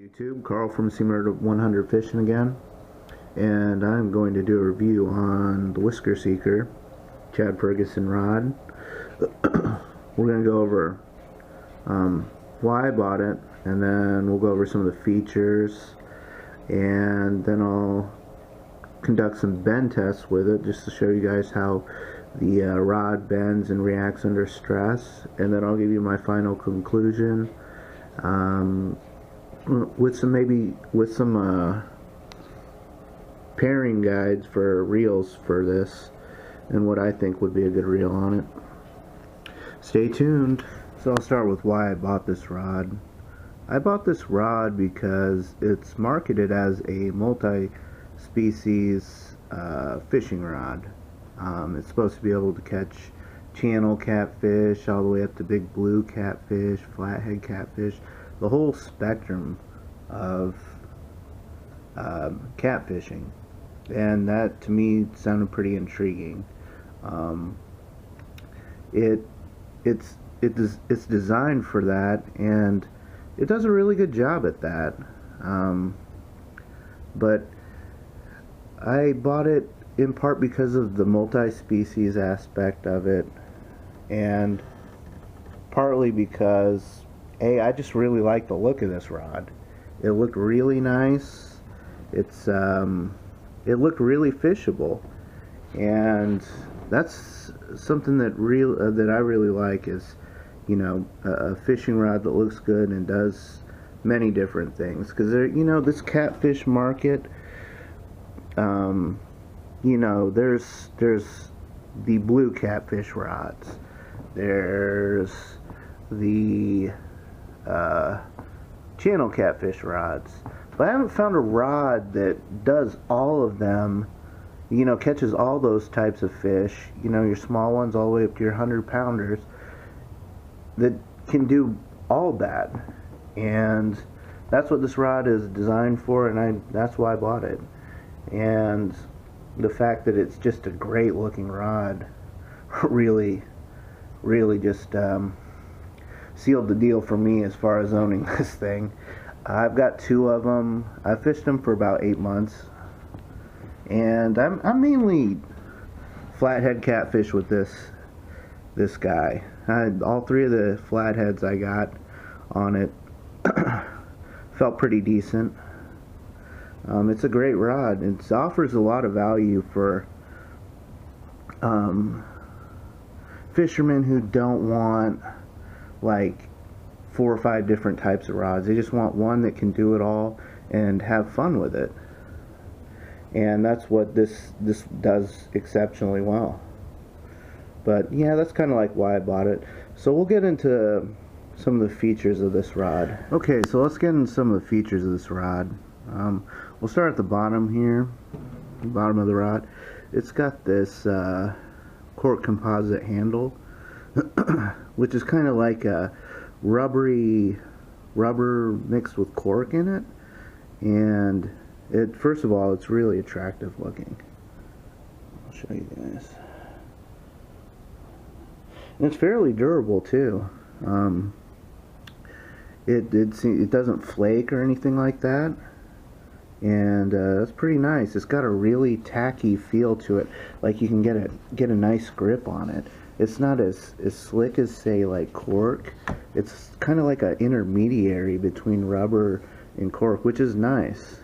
YouTube, Carl from Seamer 100 Fishing again, and I'm going to do a review on the Whisker Seeker Chad Ferguson rod. We're going to go over why I bought it, and then we'll go over some of the features, and then I'll conduct some bend tests with it just to show you guys how the rod bends and reacts under stress, and then I'll give you my final conclusion with some pairing guides for reels for this and what I think would be a good reel on it. Stay tuned. So I'll start with why I bought this rod. I bought this rod because it's marketed as a multi-species fishing rod. It's supposed to be able to catch channel catfish all the way up to big blue catfish, flathead catfish, the whole spectrum of catfishing, and that to me sounded pretty intriguing. It's designed for that, and it does a really good job at that. But I bought it in part because of the multi-species aspect of it, and partly because I just really like the look of this rod. It looked really nice. It looked really fishable, and that's something that I really like, is, you know, a fishing rod that looks good and does many different things. Because this catfish market, you know, there's the blue catfish rods, there's the channel catfish rods, but I haven't found a rod that does all of them, you know, catches all those types of fish, you know, your small ones all the way up to your 100-pounders, that can do all that. And that's what this rod is designed for, and that's why I bought it. And the fact that it's just a great looking rod really just sealed the deal for me as far as owning this thing. I've got 2 of them. I fished them for about 8 months, and I'm mainly flathead catfish with this guy. All 3 of the flatheads I got on it felt pretty decent. It's a great rod. It offers a lot of value for fishermen who don't want like 4 or 5 different types of rods. They just want one that can do it all and have fun with it. And that's what this does exceptionally well. But yeah, that's kind of like why I bought it. So we'll get into some of the features of this rod. Okay, so let's get into some of the features of this rod. We'll start at the bottom here, the bottom of the rod. It's got this cork composite handle, which is kind of like a rubber mixed with cork in it. And first of all, it's really attractive looking. I'll show you guys. And it's fairly durable too. It doesn't flake or anything like that, and it's pretty nice. It's got a really tacky feel to it, like you can get a nice grip on it. It's not as slick as, say, like cork. It's kind of like an intermediary between rubber and cork, which is nice.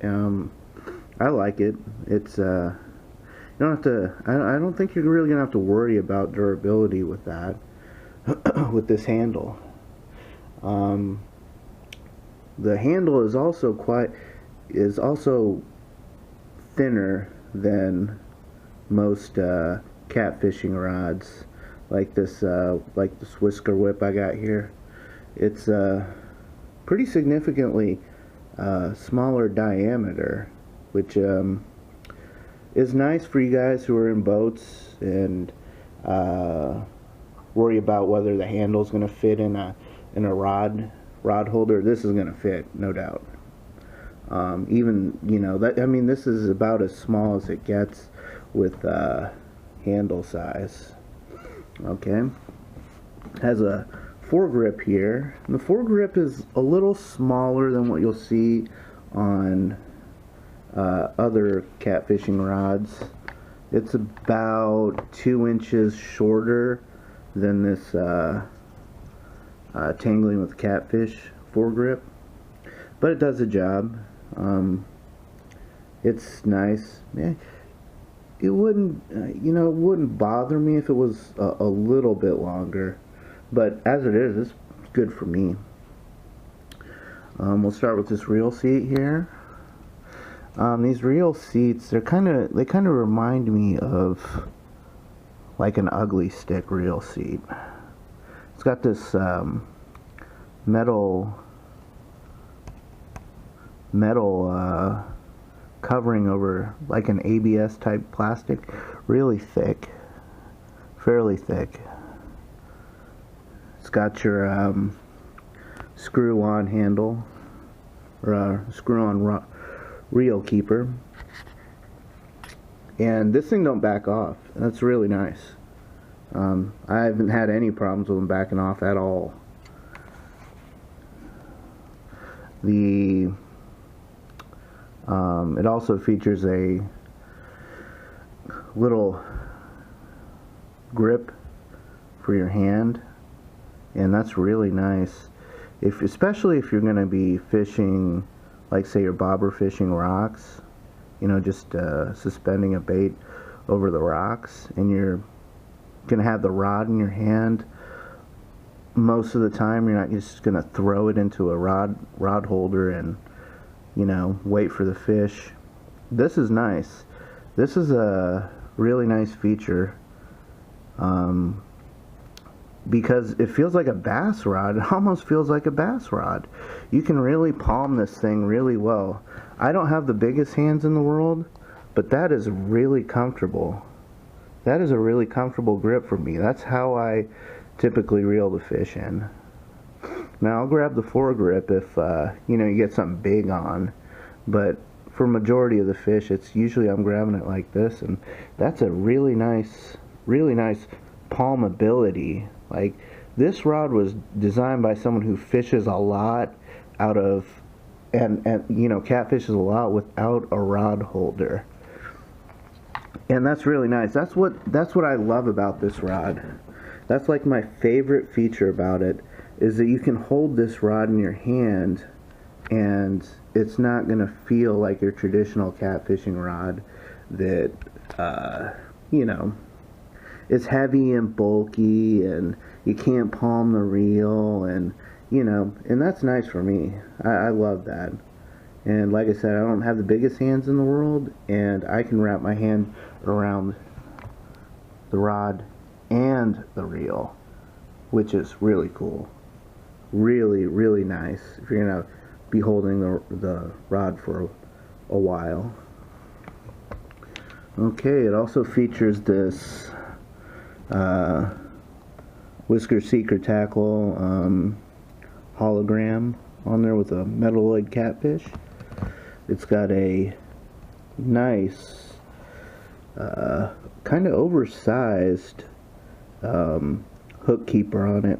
I like it. It's you don't have to. I don't think you're really gonna have to worry about durability with that with this handle. The handle is also thinner than most catfishing rods, like this Whisker whip I got here. It's pretty significantly smaller diameter, which is nice for you guys who are in boats and worry about whether the handle is going to fit in a rod holder. This is going to fit, no doubt. Even, you know, this is about as small as it gets with handle size. Okay, has a foregrip here. And the foregrip is a little smaller than what you'll see on other catfishing rods. It's about 2 inches shorter than this Tangling with Catfish foregrip, but it does the job. It's nice. Yeah, it wouldn't, you know, it wouldn't bother me if it was a little bit longer, but as it is, it's good for me. We'll start with this reel seat here. These reel seats, they kind of remind me of like an ugly stick reel seat. It's got this metal covering over, like an ABS type plastic, really thick, fairly thick. It's got your screw-on handle, or screw-on reel keeper, and this thing don't back off. That's really nice. I haven't had any problems with them backing off at all. It also features a little grip for your hand, and that's really nice. Especially if you're going to be fishing, like say you're bobber fishing rocks, you know, just suspending a bait over the rocks, and you're going to have the rod in your hand. Most of the time you're not just going to throw it into a rod holder and, you know, wait for the fish. This is nice. This is a really nice feature, because it feels like a bass rod. It almost feels like a bass rod. You can really palm this thing really well. I don't have the biggest hands in the world, but that is really comfortable. That is a really comfortable grip for me. That's how I typically reel the fish in. Now I'll grab the foregrip if you know, you get something big on, but for majority of the fish, it's usually I'm grabbing it like this, and that's a really nice palmability. Like, this rod was designed by someone who fishes a lot out of, and you know, catfishes a lot without a rod holder, and that's really nice. That's what I love about this rod. That's like my favorite feature about it, is that you can hold this rod in your hand and it's not going to feel like your traditional catfishing rod that, you know, is heavy and bulky and you can't palm the reel, and, you know, and that's nice for me. I love that. And like I said, I don't have the biggest hands in the world, and I can wrap my hand around the rod and the reel, which is really cool. Really, really nice if you're gonna be holding the rod for a while. Okay, it also features this Whisker Seeker tackle hologram on there with a metalloid catfish. It's got a nice kind of oversized hook keeper on it.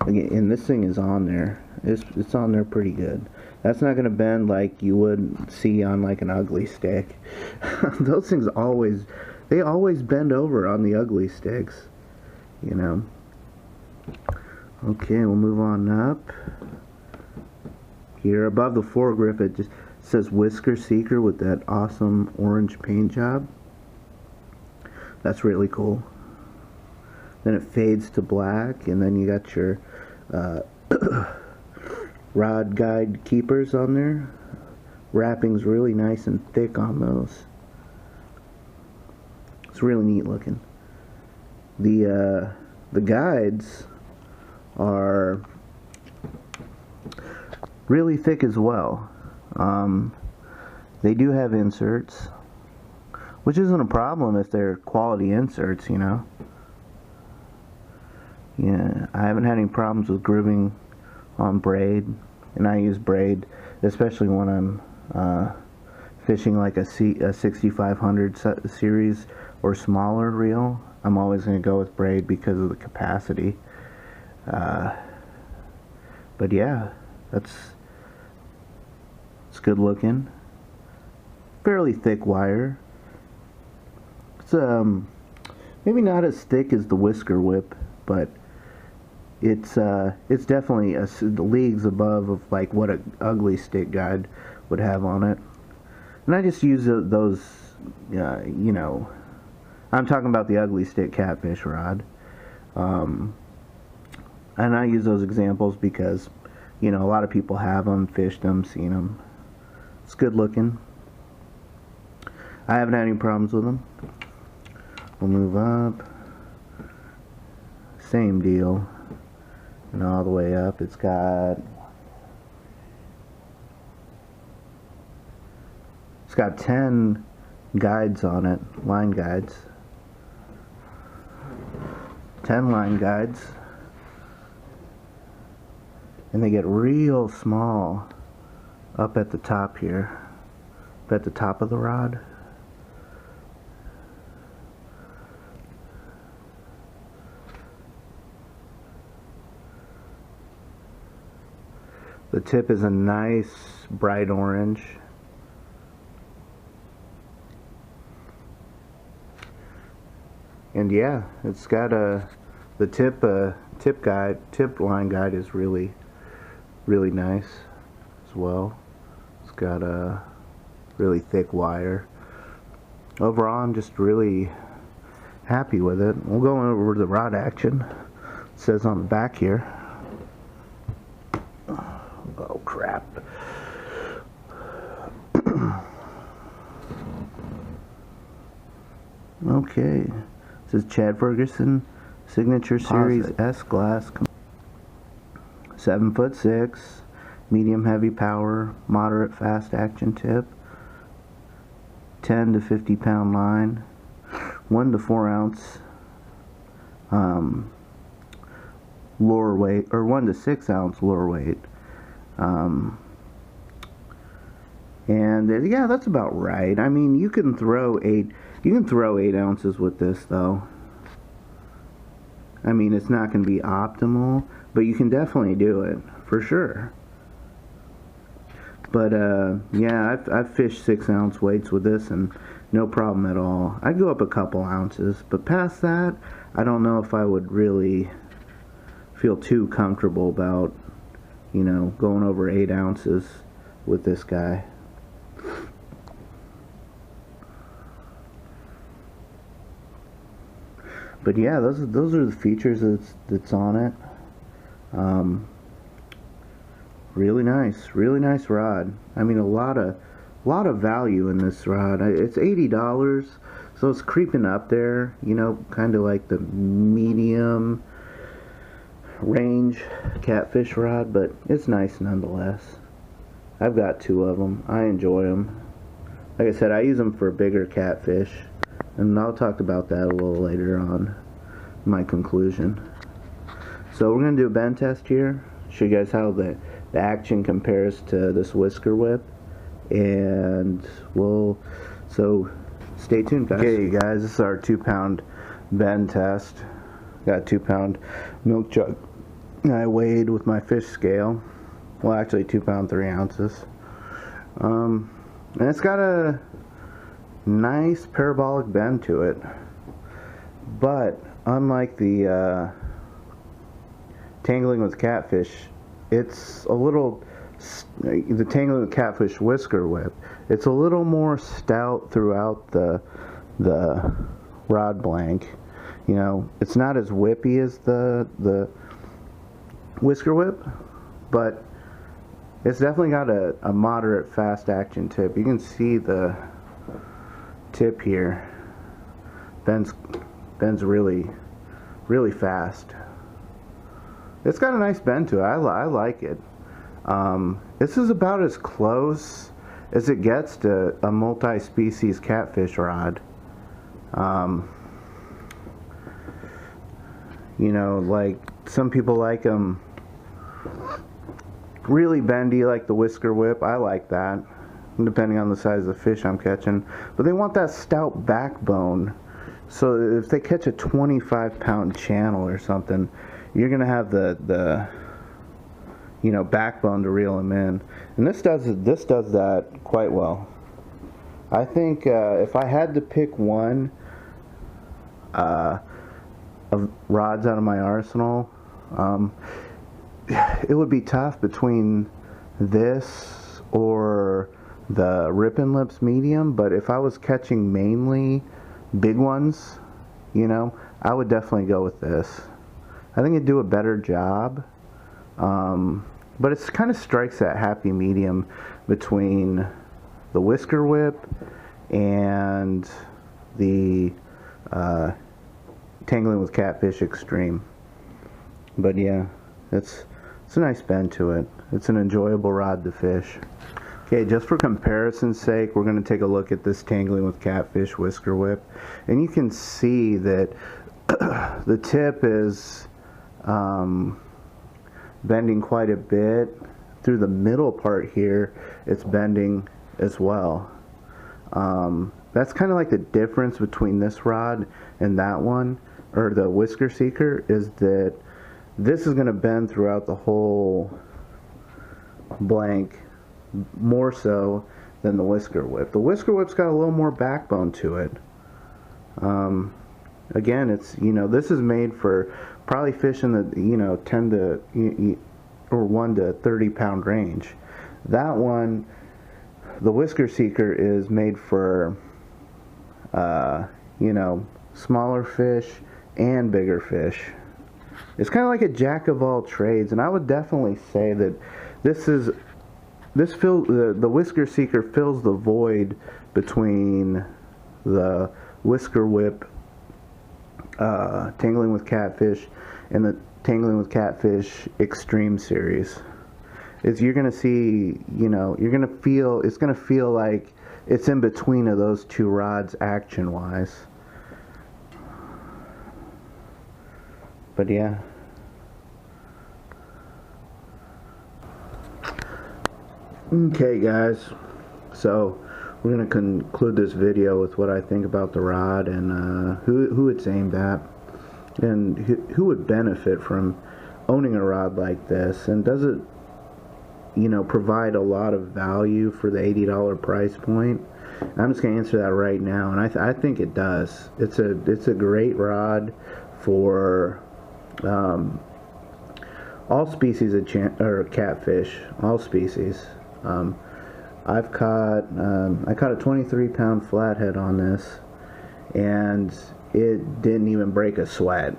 Again, and this thing is on there. It's on there pretty good. That's not going to bend like you would see on like an ugly stick. Those things always bend over on the ugly sticks, you know. Okay, we'll move on up. Here above the foregrip, it just says Whisker Seeker with that awesome orange paint job. That's really cool. Then it fades to black, and then you got your rod guide keepers on there. Wrapping's really nice and thick on those. It's really neat looking. The guides are really thick as well. They do have inserts, which isn't a problem if they're quality inserts, you know. Yeah, I haven't had any problems with grooving on braid, and I use braid especially when I'm fishing like a 6500 series or smaller reel. I'm always going to go with braid because of the capacity. But yeah, it's good looking. Fairly thick wire. It's maybe not as thick as the Whisker Whip, but it's definitely leagues above of like what an ugly stick guide would have on it. And I just use those, you know, I'm talking about the ugly stick catfish rod. And I use those examples because, you know, a lot of people have them, fished them, seen them. It's good looking. I haven't had any problems with them. We'll move up. Same deal. And all the way up, it's got 10 guides on it, line guides. 10 line guides. And they get real small up at the top here, up at the top of the rod. The tip is a nice bright orange. And yeah, it's got the tip line guide is really nice as well. It's got a really thick wire. Overall, I'm just really happy with it. We'll go over the rod action. It says on the back here. Oh crap. Okay. This is Chad Ferguson Signature Series S glass. 7'6", medium heavy power, moderate fast action tip, 10 to 50 pound line, 1 to 4 ounce lure weight, or 1 to 6 ounce lure weight. And yeah, that's about right. I mean, you can throw 8 ounces with this though. I mean, it's not going to be optimal, but you can definitely do it for sure. But yeah, I've fished 6 ounce weights with this and no problem at all. I'd go up a couple ounces, but past that, I don't know if I would really feel too comfortable about, you know, going over 8 ounces with this guy. But yeah, those are the features that's on it. Really nice rod. I mean, a lot of value in this rod. It's $80, so it's creeping up there. You know, kind of like the medium range catfish rod, but it's nice nonetheless. I've got 2 of them. I enjoy them. Like I said, I use them for bigger catfish, and I'll talk about that a little later on in my conclusion. So we're going to do a bend test here, show you guys how the action compares to this Whisker Whip, and so stay tuned, guys. Okay, you guys, this is our 2-pound bend test. Got a 2-pound milk jug I weighed with my fish scale. Well, actually 2 pounds 3 ounces. And it's got a nice parabolic bend to it, but unlike the tangling with catfish, it's a little, the tangling with catfish Whisker Whip, it's a little more stout throughout the rod blank. You know, it's not as whippy as the Whisker Whip, but it's definitely got a moderate fast action tip. You can see the tip here bends really fast. It's got a nice bend to it. I like it. This is about as close as it gets to a multi-species catfish rod. You know, like some people like them really bendy like the Whisker Whip. I like that, depending on the size of the fish I'm catching. But they want that stout backbone. So if they catch a 25-pound channel or something, you're gonna have the backbone to reel them in. And this does that quite well. I think if I had to pick one of rods out of my arsenal, it would be tough between this or the Rippin' Lips medium. But if I was catching mainly big ones, I would definitely go with this. I think it'd do a better job. But it kind of strikes that happy medium between the Whisker Whip and the Tangling with Catfish Extreme. But yeah, it's a nice bend to it. It's an enjoyable rod to fish. Okay, just for comparison's sake, we're going to take a look at this Tangling with Catfish Whisker Whip. And you can see that the tip is bending quite a bit. Through the middle part here, it's bending as well. That's kind of like the difference between this rod and that one, or the Whisker Seeker, is that this is going to bend throughout the whole blank more so than the Whisker Whip. The Whisker Whip's got a little more backbone to it. Again, it's, this is made for probably fish in the 10 to or 1 to 30 pound range. That one, the Whisker Seeker, is made for smaller fish and bigger fish. It's kind of like a jack of all trades, and I would definitely say that the Whisker Seeker fills the void between the Whisker Whip Tangling with Catfish and the Tangling with Catfish Extreme series. You're gonna see, you're gonna feel, it's gonna feel like it's in between of those two rods action wise. But yeah. Okay guys, so we're going to conclude this video with what I think about the rod and who it's aimed at and who would benefit from owning a rod like this, and does it provide a lot of value for the $80 price point. I'm just going to answer that right now, and I think it does. It's a great rod for all species of catfish, all species. I caught a 23-pound flathead on this, and it didn't even break a sweat.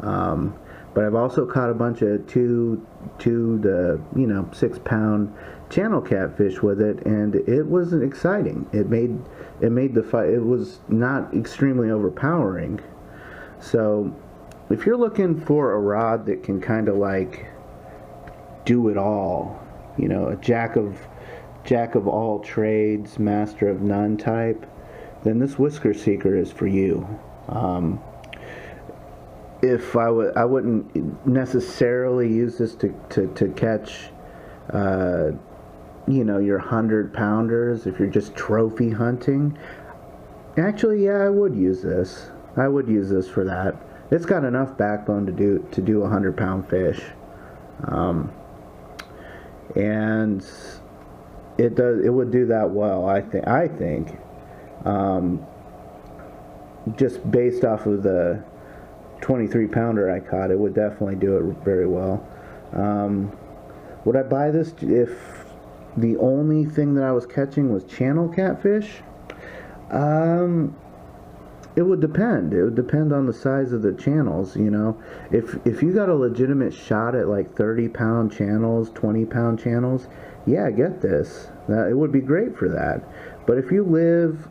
But I've also caught a bunch of 2 to 6-pound channel catfish with it, and it wasn't exciting. It made the fight. It was not extremely overpowering. So if you're looking for a rod that can kind of like do it all, a jack of all trades, master of none type, then this Whisker Seeker is for you. If I wouldn't necessarily use this to catch your 100-pounders if you're just trophy hunting. Actually, yeah, I would use this. I would use this for that. It's got enough backbone to do a 100-pound fish. And it would do that well, I think. Just based off of the 23-pounder I caught, it would definitely do it very well. Would I buy this if the only thing that I was catching was channel catfish? It would depend. It would depend on the size of the channels, If you got a legitimate shot at like 30-pound channels, 20-pound channels, yeah, get this. It would be great for that. But if you live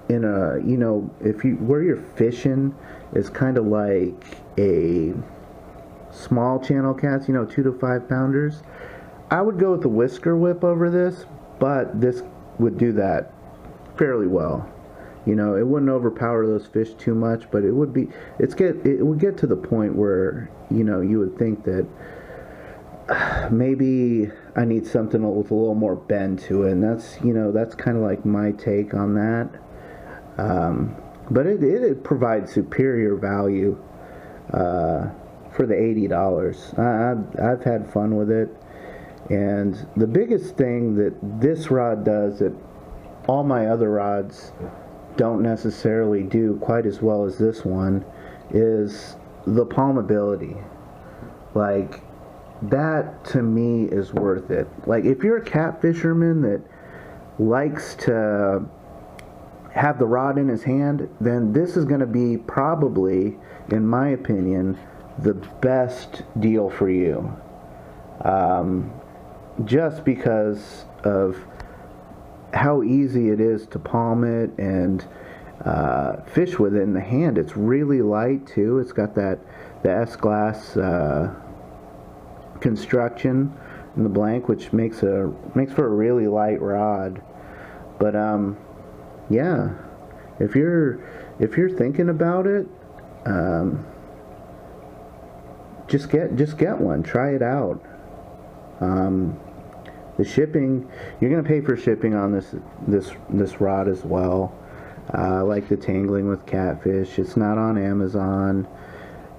in a, where you're fishing is kind of like a small channel cats, 2 to 5 pounders, I would go with the Whisker Whip over this, but this would do that fairly well. It wouldn't overpower those fish too much, but it would get to the point where, you would think that maybe I need something with a little more bend to it, and that's kind of like my take on that. But it provides superior value for the $80. I've had fun with it. And the biggest thing that this rod does that all my other rods don't necessarily do quite as well as this one is the palmability. Like, that to me is worth it. Like, if you're a catfisherman that likes to have the rod in his hand, then this is going to be probably, in my opinion, the best deal for you. Just because of how easy it is to palm it and fish with it in the hand. It's really light too. It's got the S-glass construction in the blank, which makes for a really light rod. But yeah, if you're thinking about it, just get one. Try it out. The shipping, you're gonna pay for shipping on this rod as well. Like the Tangling with Catfish, it's not on Amazon,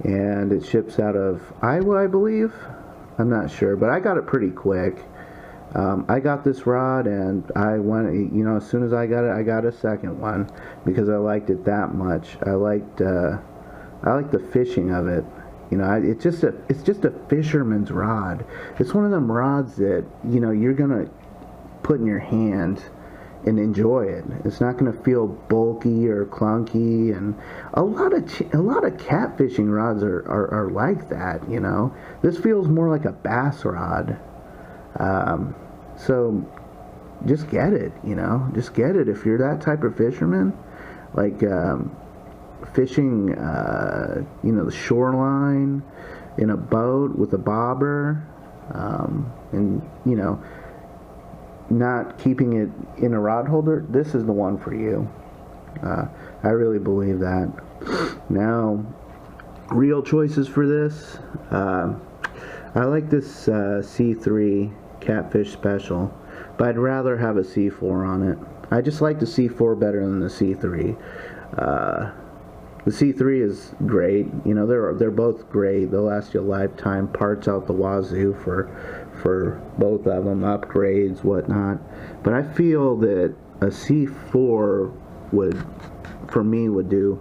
and it ships out of Iowa, I believe. I'm not sure, but I got it pretty quick. I got this rod, and I went, you know, as soon as I got it, I got a second one because I liked it that much. I liked the fishing of it. You know, it's just a fisherman's rod. It's one of them rods that, you know, you're gonna put in your hand and enjoy it. It's not gonna feel bulky or clunky, and a lot of catfishing rods are like that. You know, this feels more like a bass rod. So just get it. You know, just get it if you're that type of fisherman, like. Fishing, you know, the shoreline in a boat with a bobber, and, you know, not keeping it in a rod holder, this is the one for you. I really believe that. Now, reel choices for this, I like this C3 Catfish Special, but I'd rather have a C4 on it. I just like the C4 better than the C3. The C3 is great. You know, they're both great. They'll last you a lifetime. Parts out the wazoo for both of them, upgrades, whatnot. But I feel that a C4 would, for me, would do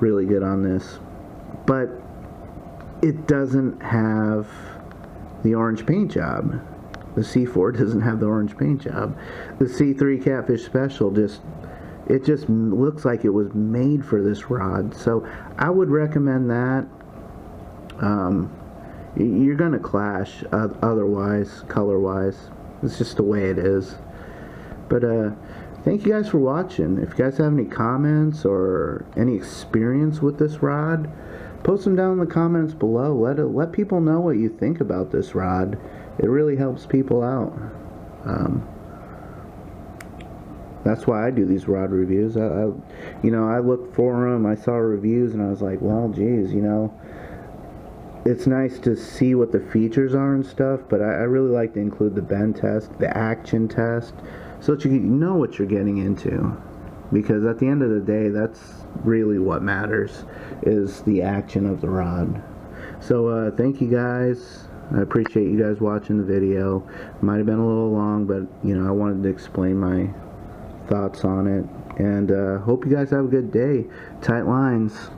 really good on this. But it doesn't have the orange paint job. The C4 doesn't have the orange paint job. The C3 Catfish Special it just looks like it was made for this rod. So I would recommend that. You're gonna clash otherwise, color-wise. It's just the way it is. But thank you guys for watching. If you guys have any comments or any experience with this rod, post them down in the comments below. Let people know what you think about this rod. It really helps people out. That's why I do these rod reviews. You know, I looked for them, I saw reviews, and I was like, well, geez, you know, it's nice to see what the features are and stuff, but I really like to include the bend test, the action test, so that you know what you're getting into. Because at the end of the day, that's really what matters, is the action of the rod. So, thank you guys. I appreciate you guys watching the video. Might have been a little long, but, you know, I wanted to explain my thoughts on it, and hope you guys have a good day. Tight lines.